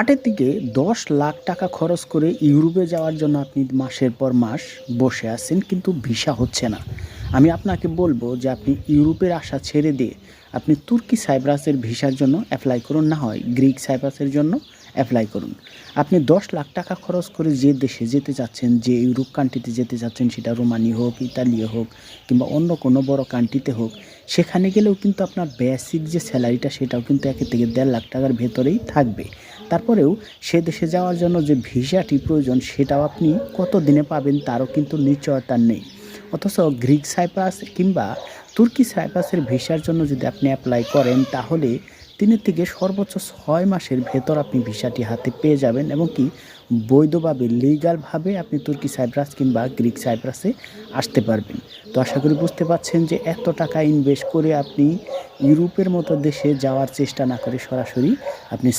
8 থেকে 10 লাখ টাকা খরচ করে ইউরোপে যাওয়ার জন্য আপনি মাসের পর মাস বসে আছেন কিন্তু ভিসা হচ্ছে না। আমি আপনাকে বলবো যে আপনি ইউরোপের আশা ছেড়ে দিয়ে আপনি তুর্কি সাইপ্রাসের ভিসার জন্য অ্যাপ্লাই করুন, না হয় গ্রিক সাইপ্রাসের জন্য অ্যাপ্লাই করুন। আপনি 10 লাখ টাকা খরচ করে যে দেশে যেতে চাচ্ছেন, যে ইউরোপ কান্ট্রিতে যেতে চাচ্ছেন, সেটা রোমানি হোক, ইতালি হোক কিংবা অন্য কোনো বড় কান্ট্রিতে হোক, সেখানে গেলেও কিন্তু আপনার বেসিক যে স্যালারিটা সেটাও কিন্তু 1 থেকে 1.5 লাখ টাকার ভেতরেই থাকবে। তারপরেও সে দেশে যাওয়ার জন্য যে ভিসাটি প্রয়োজন সেটাও আপনি কত দিনে পাবেন তারও কিন্তু নিশ্চয়তা নেই। অথচ গ্রিক সাইপ্রাস কিংবা তুর্কি সাইপ্রাসের ভিসার জন্য যদি আপনি অ্যাপ্লাই করেন তাহলে 3 থেকে সর্বোচ্চ 6 মাসের ভেতর আপনি ভিসাটি হাতে পেয়ে যাবেন এবং কি বৈধভাবে লিগ্যালভাবে আপনি তুর্কি সাইপ্রাস কিংবা গ্রিক সাইপ্রাসে আসতে পারবেন। তো আশা করি বুঝতে পারছেন যে এত টাকা ইনভেস্ট করে আপনি ইউরোপের মতো দেশে যাওয়ার চেষ্টা না করে সরাসরি আপনি